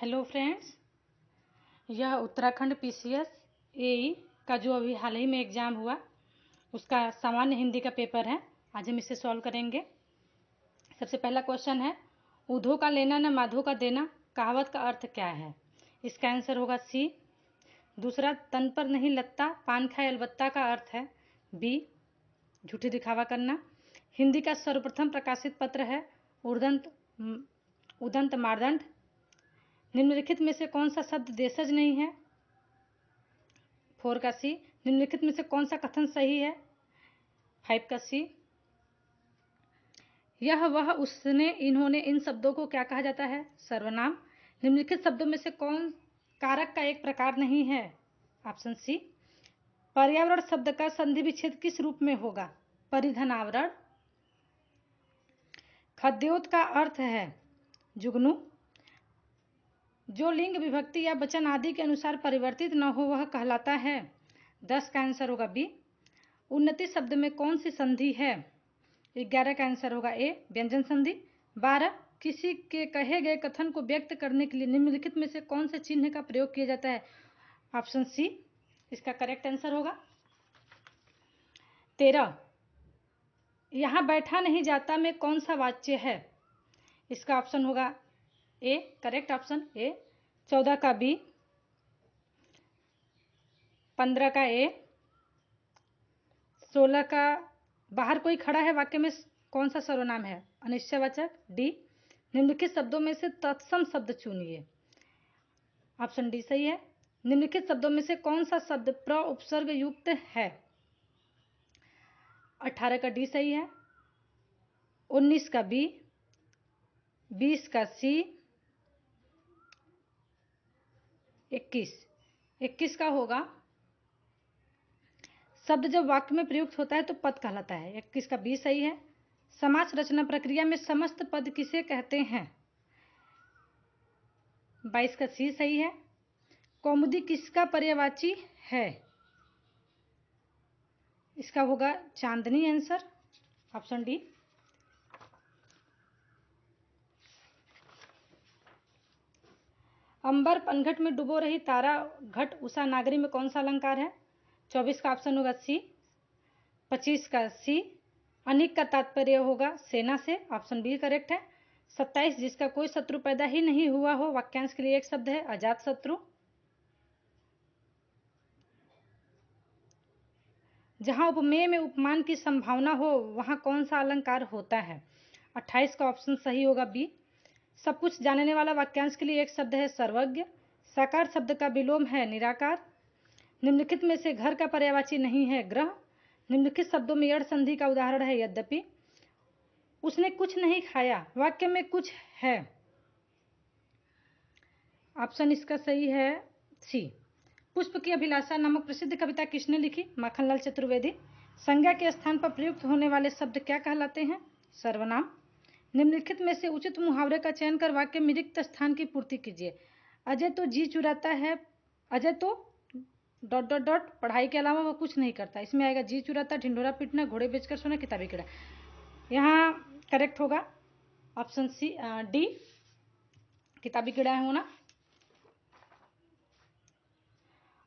Hello friends, यह Uttarakhand PCS एई का जो अभी हाल ही में एग्ज़ाम हुआ उसका सामान्य हिंदी का पेपर है। आज हम इसे सॉल्व करेंगे। सबसे पहला क्वेश्चन है, ऊधो का लेना न माधो का देना कहावत का अर्थ क्या है? इसका आंसर होगा सी। दूसरा, तन पर नहीं लगता पान खाए अलबत्ता का अर्थ है बी, झूठी दिखावा करना। हिंदी का सर्वप्रथम प्रकाशित पत्र है उदंत मार्दंड। निम्नलिखित में से कौन सा शब्द देशज नहीं है? 4 का सी। निम्नलिखित में से कौन सा कथन सही है? 5 का सी। यह वह उसने इन्होंने इन शब्दों को क्या कहा जाता है? सर्वनाम। निम्नलिखित शब्दों में से कौन कारक का एक प्रकार नहीं है? Option C. पर्यावरण शब्द का संधि विच्छेद किस रूप में होगा? परिधनावरण। खद्योत का अर्थ है जुगनू। जो लिंग विभक्ति या वचन आदि के अनुसार परिवर्तित न हो वह कहलाता है। 10 का आंसर होगा बी। उन्नति शब्द में कौन सी संधि है? 11 का आंसर होगा ए, व्यंजन संधि। 12, किसी के कहे गए कथन को व्यक्त करने के लिए निम्नलिखित में से कौन से चिन्ह का प्रयोग किया जाता है? ऑप्शन सी इसका करेक्ट आंसर होगा। 13, यहाँ बैठा नहीं जाता में कौन सा वाच्य है? इसका ऑप्शन होगा ए, करेक्ट ऑप्शन ए। 14 का बी, 15 का ए, 16 का बाहर कोई खड़ा है वाक्य में कौन सा सर्वनाम है? अनिश्चयवाचक डी। निम्नलिखित शब्दों में से तत्सम शब्द चुनिए। ऑप्शन डी सही है। निम्नलिखित शब्दों में से कौन सा शब्द प्र उपसर्ग युक्त है? 18 का डी सही है। 19 का बी, 20 का सी, 21 का होगा शब्द जब वाक्य में प्रयुक्त होता है तो पद कहलाता है। 21 का बी सही है। समास रचना प्रक्रिया में समस्त पद किसे कहते हैं? 22 का सी सही है। कौमुदी किसका पर्यायवाची है? इसका होगा चांदनी आंसर, ऑप्शन डी। अंबर पनघट में डुबो रही तारा घट उषा नागरी में कौन सा अलंकार है? 24 का ऑप्शन होगा सी। 25 का सी। अनिक का तात्पर्य होगा सेना से, ऑप्शन बी करेक्ट है। 27, जिसका कोई शत्रु पैदा ही नहीं हुआ हो वाक्यांश के लिए एक शब्द है अजात शत्रु। जहां उपमेय में उपमान की संभावना हो वहां कौन सा अलंकार होता है? 28 का ऑप्शन सही होगा बी। सब कुछ जानने वाला वाक्यांश के लिए एक शब्द है सर्वज्ञ। साकार शब्द का विलोम है निराकार। निम्नलिखित में से घर का पर्यायवाची नहीं है ग्रह। निम्नलिखित शब्दों में यड़ संधि का उदाहरण है यद्यपि। उसने कुछ नहीं खाया वाक्य में कुछ है। ऑप्शन इसका सही है सी। पुष्प की अभिलाषा नामक प्रसिद्ध कविता किसने लिखी? माखनलाल चतुर्वेदी। संज्ञा के स्थान पर प्रयुक्त होने वाले शब्द क्या कहलाते हैं? सर्वनाम। निम्नलिखित में से उचित मुहावरे का चयन कर वाक्य में रिक्त स्थान की पूर्ति कीजिए। अजय तो जी चुराता है, अजय तो ... पढ़ाई के अलावा वह कुछ नहीं करता। इसमें आएगा जी चुराता, ढिंढोरा पीटना, घोड़े बेचकर सोना, किताबी कीड़ा। यहाँ करेक्ट होगा ऑप्शन सी डी, किताबी कीड़ा है होना।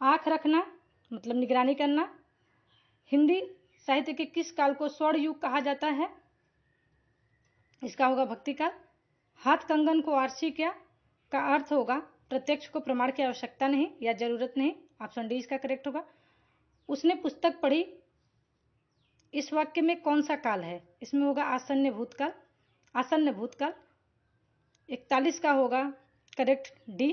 आंख रखना मतलब निगरानी करना। हिंदी साहित्य के किस काल को स्वर्ण युग कहा जाता है? इसका होगा भक्ति काल। हाथ कंगन को आरसी क्या का अर्थ होगा प्रत्यक्ष को प्रमाण की आवश्यकता नहीं या जरूरत नहीं, ऑप्शन डी इसका करेक्ट होगा। उसने पुस्तक पढ़ी, इस वाक्य में कौन सा काल है? इसमें होगा आसन्न भूतकाल, आसन्न भूतकाल। 41 का होगा करेक्ट डी।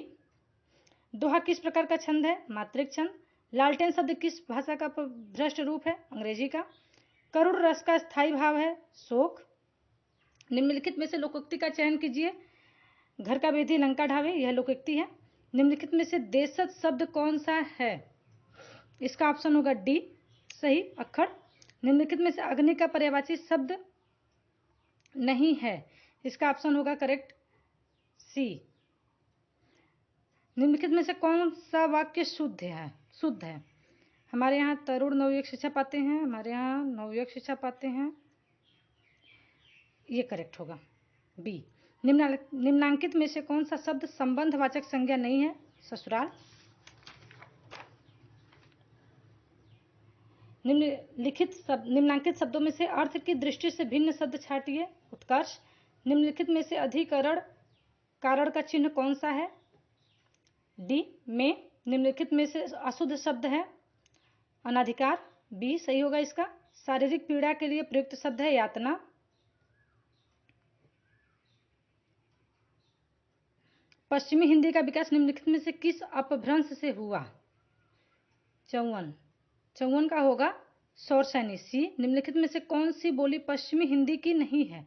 दोहा किस प्रकार का छंद है? मात्रिक छंद। लालटेन शब्द किस भाषा का भ्रष्ट रूप है? अंग्रेजी का। करुण रस का स्थायी भाव है शोक। निम्नलिखित में से लोकोक्ति का चयन कीजिए। घर का बेदी लंका ढावे, यह लोकोक्ति है। निम्नलिखित में से देशज शब्द कौन सा है? इसका ऑप्शन होगा डी सही, अक्खड़। निम्नलिखित में से अग्नि का पर्यायवाची शब्द नहीं है, इसका ऑप्शन होगा करेक्ट सी। निम्नलिखित में से कौन सा वाक्य शुद्ध है? हमारे यहाँ तरुण नवयुवक शिक्षा पाते हैं, हमारे यहाँ नवयुवक शिक्षा पाते हैं, ये करेक्ट होगा बी। निम्नांकित में से कौन सा शब्द संबंधवाचक संज्ञा नहीं है? ससुराल। निम्नांकित शब्दों में से अर्थ की दृष्टि से भिन्न शब्द छांटिए। उत्कर्ष। निम्नलिखित में से अधिकरण कारण का चिन्ह कौन सा है? डी में। निम्नलिखित में से अशुद्ध शब्द है? अनाधिकार। बी सही होगा इसका। शारीरिक पीड़ा के लिए प्रयुक्त शब्द है यातना। पश्चिमी हिंदी का विकास निम्नलिखित में से किस अपभ्रंश से हुआ? चौवन। चौवन का होगा शौरसैनी। सी। निम्नलिखित में से कौन सी बोली पश्चिमी हिंदी की नहीं है?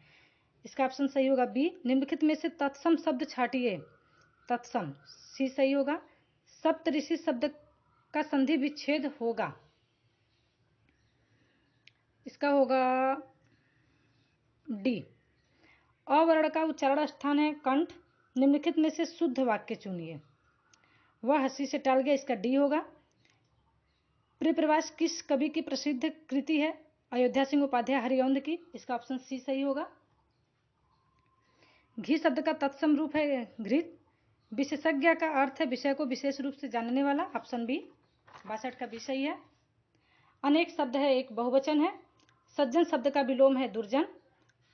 इसका ऑप्शन सही होगा बी। निम्नलिखित में से तत्सम शब्द छाटिए। तत्सम। सी सही होगा। सप्तऋषि शब्द का संधि विच्छेद होगा। इसका होगा डी। अवर्ण का उच्चारण स्थान है कंठ। निम्नलिखित में से शुद्ध वाक्य चुनिए। वह हंसी से टाल गया। इसका डी होगा। प्रियप्रवास किस कवि की प्रसिद्ध कृति है? अयोध्या सिंह उपाध्याय हरिऔंध की। इसका ऑप्शन सी सही होगा। घी शब्द का तत्सम रूप है घृत। विशेषज्ञ का अर्थ है विषय को विशेष रूप से जानने वाला। ऑप्शन बी 62 का बी सही है। अनेक शब्द है एक बहुवचन है। सज्जन शब्द का विलोम है दुर्जन।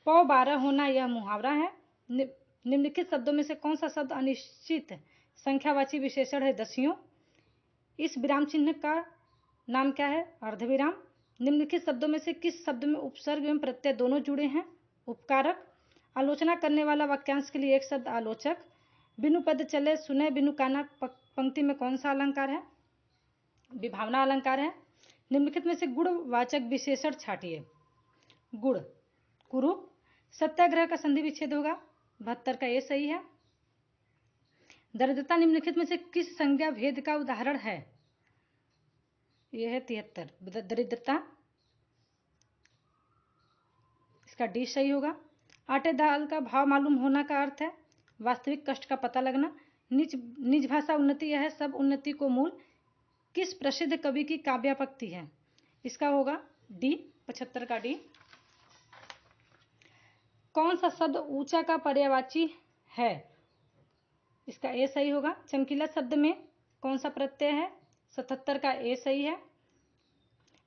पौ 12 होना यह मुहावरा है। निम्नलिखित शब्दों में से कौन सा शब्द अनिश्चित संख्यावाची विशेषण है? दसियों। इस विराम चिन्ह का नाम क्या है? अर्धविराम। निम्नलिखित शब्दों में से किस शब्द में उपसर्ग एवं प्रत्यय दोनों जुड़े हैं? उपकारक। आलोचना करने वाला वाक्यांश के लिए एक शब्द आलोचक। बिनु पद चले सुने बिनु काना पंक्ति में कौन सा अलंकार है? विभावना अलंकार है। निम्नलिखित में से गुणवाचक विशेषण छाटिए। गुण। कुरूप। सत्याग्रह का संधि विच्छेद होगा। 72 का ये सही है। दरिद्रता निम्नलिखित में से किस संज्ञा भेद का उदाहरण है? यह है 73 दरिद्रता। इसका डी सही होगा। आटे दाल का भाव मालूम होना का अर्थ है वास्तविक कष्ट का पता लगना। निज भाषा उन्नति यह सब उन्नति को मूल किस प्रसिद्ध कवि की काव्यापक्ति है? इसका होगा डी 75 का डी। कौन सा शब्द ऊंचा का पर्यायवाची है? इसका ए सही होगा। चमकीला शब्द में कौन सा प्रत्यय है? 77 का ए सही है।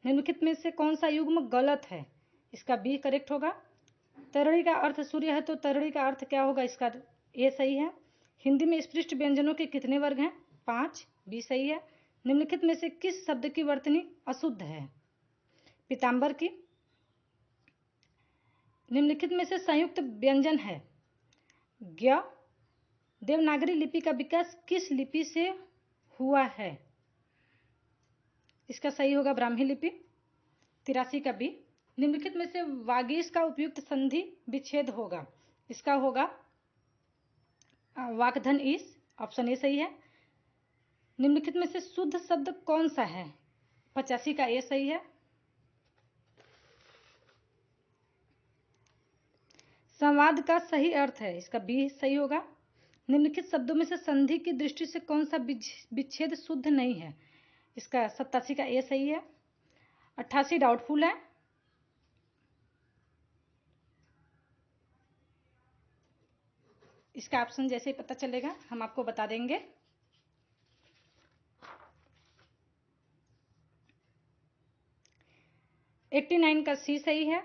निम्नलिखित में से कौन सा युग्म गलत है? इसका बी करेक्ट होगा। तरड़ी का अर्थ सूर्य है तो तरड़ी का अर्थ क्या होगा? इसका ए सही है। हिंदी में स्पृष्ट व्यंजनों के कितने वर्ग हैं? 5। बी सही है। निम्नलिखित में से किस शब्द की वर्तनी अशुद्ध है? पीताम्बर की। निम्नलिखित में से संयुक्त व्यंजन है ज्ञ। देवनागरी लिपि का विकास किस लिपि से हुआ है? इसका सही होगा ब्राह्मी लिपि। 83 का बी। निम्नलिखित में से वागीश का उपयुक्त संधि विच्छेद होगा। इसका होगा वाकधन ईश। ऑप्शन ए सही है। निम्नलिखित में से शुद्ध शब्द कौन सा है? 85 का ए सही है। संवाद का सही अर्थ है। इसका बी सही होगा। निम्नलिखित शब्दों में से संधि की दृष्टि से कौन सा विच्छेद शुद्ध नहीं है? इसका 87 का ए सही है। 88 डाउटफुल है। इसका ऑप्शन जैसे ही पता चलेगा हम आपको बता देंगे। एट्टी 89 का सी सही है।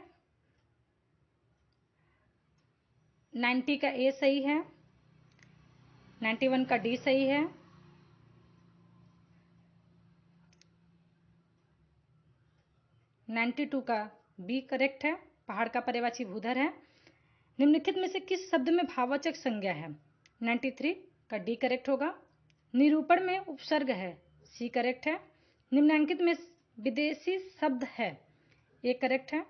90 का ए सही है। 91 का डी सही है। 92 का बी करेक्ट है। पहाड़ का पर्यायवाची भूधर है। निम्नलिखित में से किस शब्द में भाववाचक संज्ञा है? 93 का डी करेक्ट होगा। निरूपण में उपसर्ग है। सी करेक्ट है। निम्नांकित में विदेशी शब्द है। ए करेक्ट है।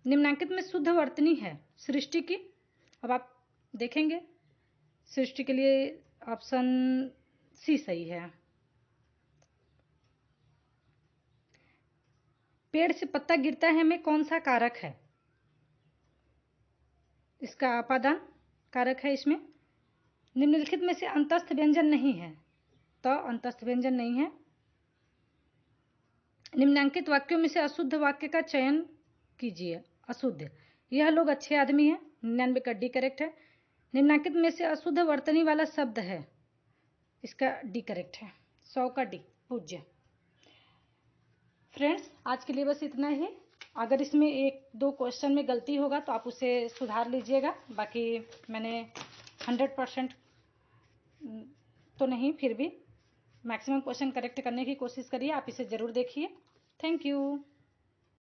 निम्नांकित में शुद्ध वर्तनी है सृष्टि की। अब आप देखेंगे सृष्टि के लिए ऑप्शन सी सही है। पेड़ से पत्ता गिरता है में कौन सा कारक है? इसका अपादान कारक है इसमें। निम्नलिखित में से अंतस्थ व्यंजन नहीं है तो अंतस्थ व्यंजन नहीं है। निम्नांकित वाक्यों में से अशुद्ध वाक्य का चयन कीजिए। अशुद्ध। यह लोग अच्छे आदमी हैं। 99 का डी करेक्ट है। निम्नलिखित में से अशुद्ध वर्तनी वाला शब्द है, इसका डी करेक्ट है, 100 का डी, पूज्य। फ्रेंड्स, आज के लिए बस इतना ही। अगर इसमें 1-2 क्वेश्चन में गलती होगा तो आप उसे सुधार लीजिएगा। बाकी मैंने 100% तो नहीं, फिर भी मैक्सिमम क्वेश्चन करेक्ट करने की कोशिश करिए। आप इसे ज़रूर देखिए। Thank you.